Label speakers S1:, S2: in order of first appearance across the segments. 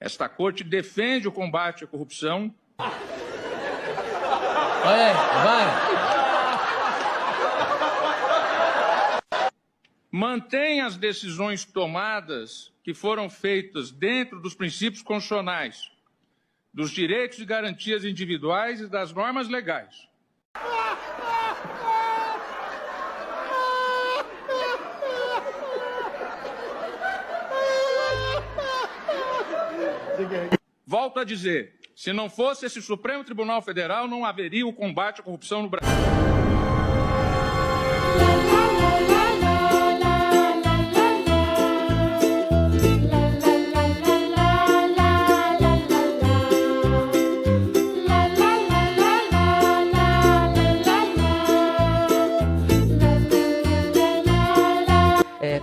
S1: Esta corte defende o combate à corrupção.
S2: Vai.
S1: Mantém as decisões tomadas que foram feitas dentro dos princípios constitucionais, dos direitos e garantias individuais e das normas legais. Volto a dizer, se não fosse esse Supremo Tribunal Federal, não haveria o combate à corrupção no Brasil.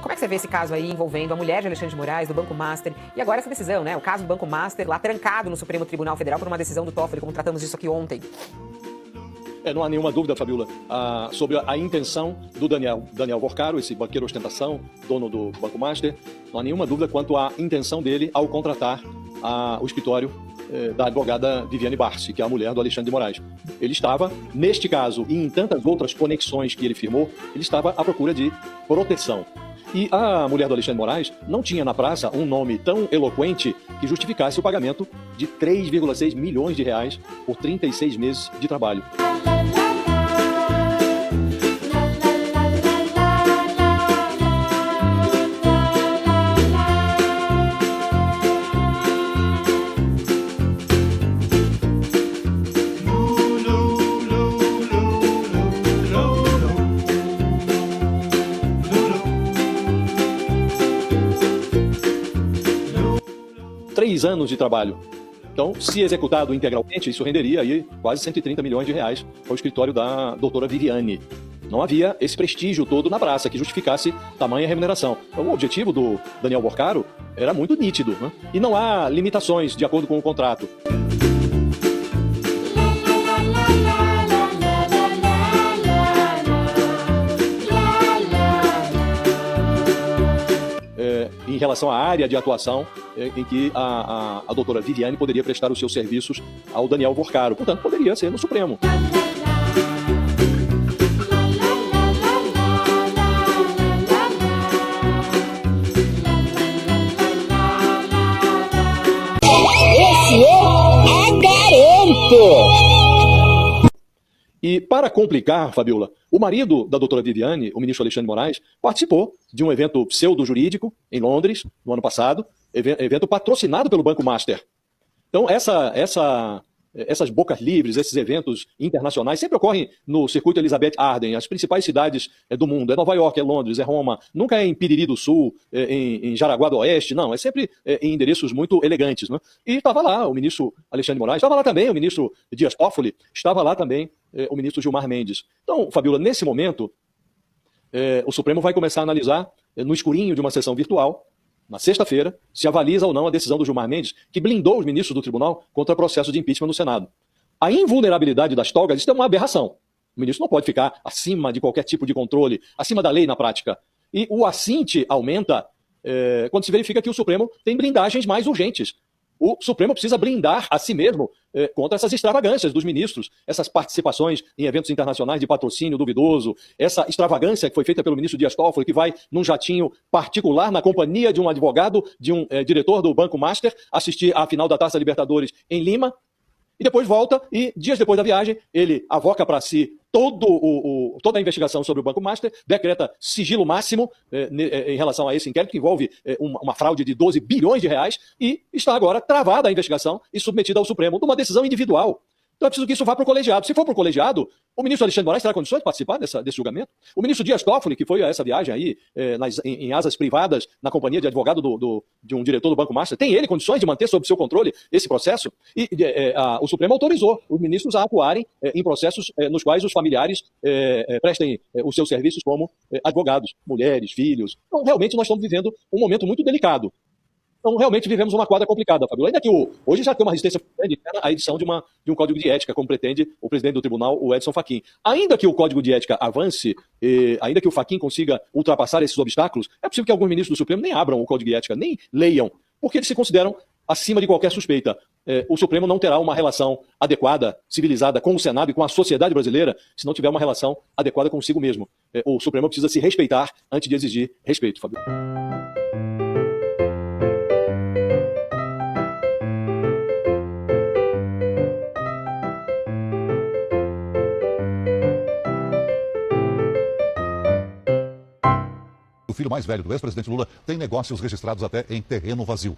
S3: Como é que você vê esse caso aí envolvendo a mulher de Alexandre de Moraes, do Banco Master, e agora essa decisão, né? O caso do Banco Master, lá trancado no Supremo Tribunal Federal por uma decisão do Toffoli, como tratamos disso aqui ontem.
S4: Não há nenhuma dúvida, Fabiola, sobre a intenção do Daniel Vorcaro, esse banqueiro ostentação, dono do Banco Master. Não há nenhuma dúvida quanto à intenção dele ao contratar o escritório da advogada Viviane Barsi, que é a mulher do Alexandre de Moraes. Ele estava, neste caso e em tantas outras conexões que ele firmou, ele estava à procura de proteção. E a mulher do Alexandre de Moraes não tinha na praça um nome tão eloquente que justificasse o pagamento de 3,6 milhões de reais por 36 meses de trabalho. Três anos de trabalho. Então, se executado integralmente, isso renderia aí quase 130 milhões de reais ao escritório da doutora Viviane. Não havia esse prestígio todo na praça que justificasse tamanha remuneração. Então, o objetivo do Daniel Vorcaro era muito nítido, né? E não há limitações de acordo com o contrato. Em relação à área de atuação em que a doutora Viviane poderia prestar os seus serviços ao Daniel Vorcaro. Portanto, poderia ser no Supremo.
S5: Esse é Agaroto!
S4: E para complicar, Fabiola, o marido da doutora Viviane, o ministro Alexandre de Moraes, participou de um evento pseudo-jurídico em Londres, no ano passado, evento patrocinado pelo Banco Master. Então, essas bocas livres, esses eventos internacionais, sempre ocorrem no circuito Elizabeth Arden, as principais cidades do mundo. É Nova York, é Londres, é Roma, nunca é em Piriri do Sul, em Jaraguá do Oeste, não, é sempre em endereços muito elegantes, né? E estava lá o ministro Alexandre de Moraes, estava lá também o ministro Dias Toffoli, estava lá também o ministro Gilmar Mendes. Então, Fabiola, nesse momento, o Supremo vai começar a analisar, no escurinho de uma sessão virtual, na sexta-feira, se avaliza ou não a decisão do Gilmar Mendes, que blindou os ministros do tribunal contra processo de impeachment no Senado. A invulnerabilidade das togas, isso é uma aberração. O ministro não pode ficar acima de qualquer tipo de controle, acima da lei na prática. E o assinte aumenta quando se verifica que o Supremo tem blindagens mais urgentes. O Supremo precisa blindar a si mesmo contra essas extravagâncias dos ministros, essas participações em eventos internacionais de patrocínio duvidoso, essa extravagância que foi feita pelo ministro Dias Toffoli, que vai num jatinho particular na companhia de um advogado, de um diretor do Banco Master, assistir à final da Taça Libertadores em Lima, e depois volta e, dias depois da viagem, ele avoca para si toda a investigação sobre o Banco Master, decreta sigilo máximo em relação a esse inquérito, que envolve uma fraude de 12 bilhões de reais, e está agora travada a investigação e submetida ao Supremo de uma decisão individual. Então é preciso que isso vá para o colegiado. Se for para o colegiado, o ministro Alexandre de Moraes terá condições de participar desse julgamento? O ministro Dias Toffoli, que foi a essa viagem aí, em asas privadas, na companhia de advogado de um diretor do Banco Master, tem ele condições de manter sob seu controle esse processo? E o Supremo autorizou os ministros a atuarem em processos nos quais os familiares prestem os seus serviços como advogados, mulheres, filhos. Então, realmente, nós estamos vivendo um momento muito delicado. Então, realmente, vivemos uma quadra complicada, Fabio. Ainda que hoje já tem uma resistência grande à edição de um código de ética, como pretende o presidente do tribunal, o Edson Fachin. Ainda que o código de ética avance, ainda que o Fachin consiga ultrapassar esses obstáculos, é possível que alguns ministros do Supremo nem abram o código de ética, nem leiam, porque eles se consideram acima de qualquer suspeita. O Supremo não terá uma relação adequada, civilizada com o Senado e com a sociedade brasileira se não tiver uma relação adequada consigo mesmo. O Supremo precisa se respeitar antes de exigir respeito, Fabio.
S2: O filho mais velho do ex-presidente Lula tem negócios registrados até em terreno vazio.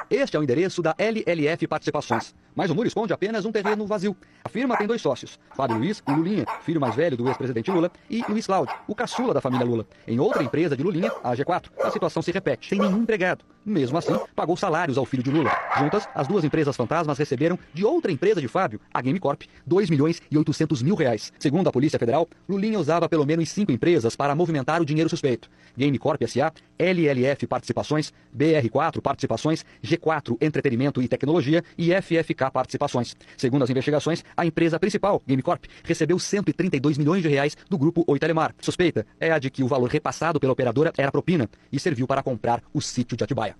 S6: Este é o endereço da LLF Participações, mas o muro esconde apenas um terreno vazio. A firma tem 2 sócios, Fábio Luiz e Lulinha, filho mais velho do ex-presidente Lula, e Luiz Cláudio, o caçula da família Lula. Em outra empresa de Lulinha, a AG4, a situação se repete, sem nenhum empregado. Mesmo assim, pagou salários ao filho de Lula. Juntas, as 2 empresas fantasmas receberam de outra empresa de Fábio, a Game Corp, R$2.800.000. Segundo a Polícia Federal, Lulinha usava pelo menos 5 empresas para movimentar o dinheiro suspeito. Game Corp S.A., LLF Participações, BR4 Participações, G4 Entretenimento e Tecnologia e FFK Participações. Segundo as investigações, a empresa principal, Game Corp, recebeu R$132 milhões do grupo Oi Telemar. Suspeita é a de que o valor repassado pela operadora era propina e serviu para comprar o sítio de Atibaia.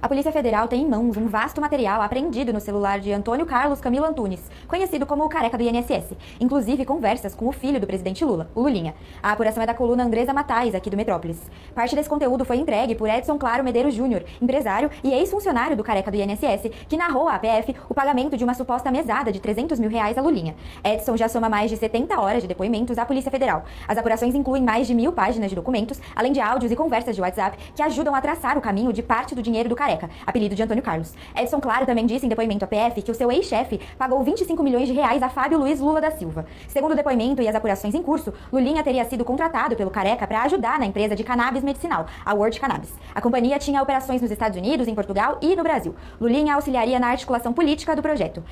S7: A Polícia Federal tem em mãos um vasto material apreendido no celular de Antônio Carlos Camilo Antunes, conhecido como o careca do INSS, inclusive conversas com o filho do presidente Lula, o Lulinha. A apuração é da coluna Andresa Matais, aqui do Metrópolis. Parte desse conteúdo foi entregue por Edson Claro Medeiros Júnior, empresário e ex-funcionário do careca do INSS, que narrou à PF o pagamento de uma suposta mesada de R$300 mil a Lulinha. Edson já soma mais de 70 horas de depoimentos à Polícia Federal. As apurações incluem mais de 1.000 páginas de documentos, além de áudios e conversas de WhatsApp que ajudam a traçar o caminho de parte do dinheiro do careca, apelido de Antônio Carlos. Edson Claro também disse em depoimento à PF que o seu ex-chefe pagou R$25 milhões a Fábio Luiz Lula da Silva. Segundo o depoimento e as apurações em curso, Lulinha teria sido contratado pelo careca para ajudar na empresa de cannabis medicinal, a World Cannabis. A companhia tinha operações nos Estados Unidos, em Portugal e no Brasil. Lulinha auxiliaria na articulação política do projeto.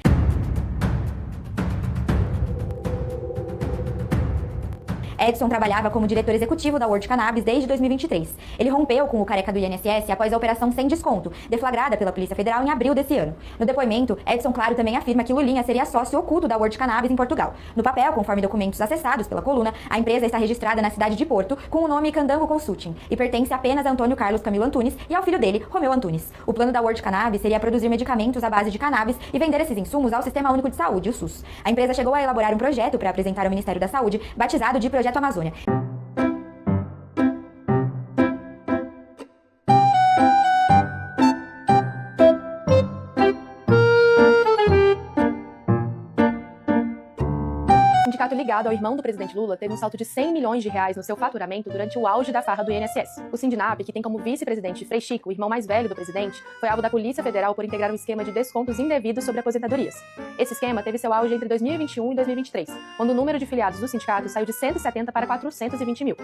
S7: Edson trabalhava como diretor executivo da World Cannabis desde 2023. Ele rompeu com o careca do INSS após a operação Sem Desconto, deflagrada pela Polícia Federal em abril desse ano. No depoimento, Edson Claro também afirma que Lulinha seria sócio oculto da World Cannabis em Portugal. No papel, conforme documentos acessados pela coluna, a empresa está registrada na cidade de Porto com o nome Candango Consulting e pertence apenas a Antônio Carlos Camilo Antunes e ao filho dele, Romeu Antunes. O plano da World Cannabis seria produzir medicamentos à base de cannabis e vender esses insumos ao Sistema Único de Saúde, o SUS. A empresa chegou a elaborar um projeto para apresentar ao Ministério da Saúde, batizado de Projeto Amazônia.
S8: O sindicato ligado ao irmão do presidente Lula teve um salto de R$100 milhões no seu faturamento durante o auge da farra do INSS. O Sindinap, que tem como vice-presidente Frei Chico, o irmão mais velho do presidente, foi alvo da Polícia Federal por integrar um esquema de descontos indevidos sobre aposentadorias. Esse esquema teve seu auge entre 2021 e 2023, quando o número de filiados do sindicato saiu de 170 para 420 mil.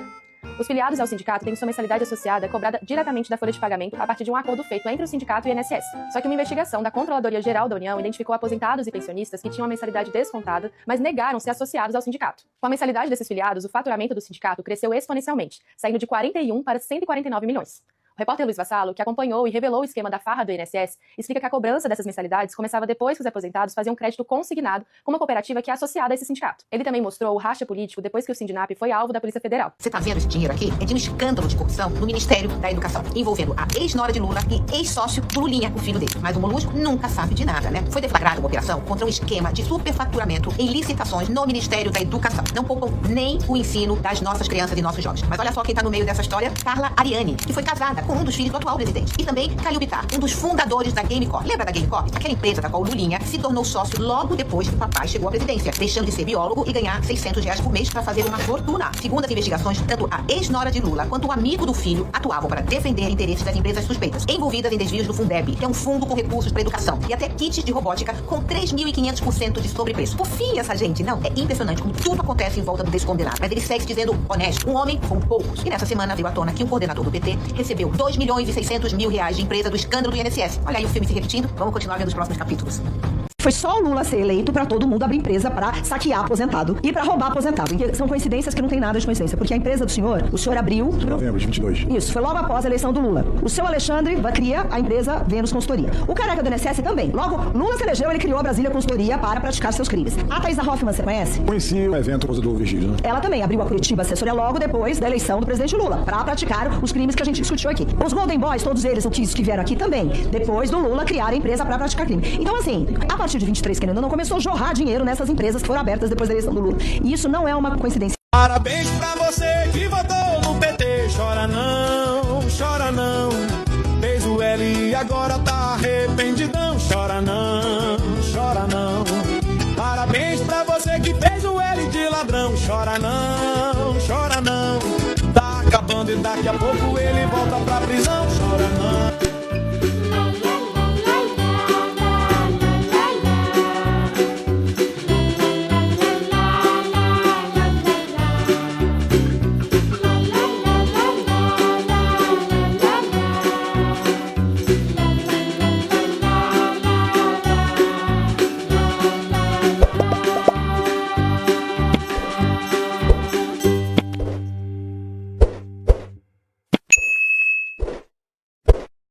S8: Os filiados ao sindicato têm sua mensalidade associada cobrada diretamente da folha de pagamento a partir de um acordo feito entre o sindicato e o INSS. Só que uma investigação da Controladoria Geral da União identificou aposentados e pensionistas que tinham a mensalidade descontada, mas negaram ser associados ao sindicato. Com a mensalidade desses filiados, o faturamento do sindicato cresceu exponencialmente, saindo de 41 para 149 milhões. O repórter Luiz Vassalo, que acompanhou e revelou o esquema da farra do INSS, explica que a cobrança dessas mensalidades começava depois que os aposentados faziam crédito consignado com uma cooperativa que é associada a esse sindicato. Ele também mostrou o racha político depois que o Sindinap foi alvo da Polícia Federal.
S9: Você tá vendo esse dinheiro aqui? É de um escândalo de corrupção no Ministério da Educação, envolvendo a ex-nora de Lula e ex-sócio do Lulinha, o filho dele. Mas o Molusco nunca sabe de nada, né? Foi deflagrada uma operação contra um esquema de superfaturamento em licitações no Ministério da Educação. Não poupam nem o ensino das nossas crianças e nossos jovens. Mas olha só quem tá no meio dessa história, Carla Ariane, que foi casada com um dos filhos do atual presidente. E também Calil Bittar, um dos fundadores da Game Corp. Lembra da Game Corp? Aquela empresa da qual Lulinha se tornou sócio logo depois que o papai chegou à presidência, deixando de ser biólogo e ganhar R$600 por mês para fazer uma fortuna. Segundo as investigações, tanto a ex-nora de Lula quanto o amigo do filho atuavam para defender interesses das empresas suspeitas, envolvidas em desvios do Fundeb, que é um fundo com recursos para educação, e até kits de robótica com 3.500% de sobrepreço. Por fim, essa gente, não, é impressionante como tudo acontece em volta do descondenado. Mas ele segue se dizendo honesto, um homem com poucos. E nessa semana veio à tona que um coordenador do PT recebeu R$2.600.000 de empresa do escândalo do INSS. Olha aí o filme se repetindo, vamos continuar vendo os próximos capítulos.
S10: Foi só o Lula ser eleito para todo mundo abrir empresa para saquear aposentado e para roubar aposentado. Porque são coincidências que não tem nada de coincidência. Porque a empresa do senhor, o senhor abriu...
S11: Novembro de 22.
S10: Isso, foi logo após a eleição do Lula. O seu Alexandre cria a empresa Vênus Consultoria. O careca do INSS também. Logo, Lula se elegeu, ele criou a Brasília Consultoria para praticar seus crimes. A Thaisa Hoffmann, você conhece?
S11: Conheci o evento do Virgílio, né?
S10: Ela também abriu a Curitiba Assessoria logo depois da eleição do presidente Lula, para praticar os crimes que a gente discutiu aqui. Os Golden Boys, todos eles, que vieram aqui também, depois do Lula criar a empresa para praticar crime. Então, assim, a partir de 23, querendo ou não, começou a jorrar dinheiro nessas empresas que foram abertas depois da eleição do Lula. E isso não é uma coincidência.
S12: Parabéns pra você que votou no PT. Chora não. Fez o L e agora tá arrependidão. Chora não. Parabéns pra você que fez o L de ladrão. Chora não. Tá acabando e daqui a pouco ele volta pra prisão.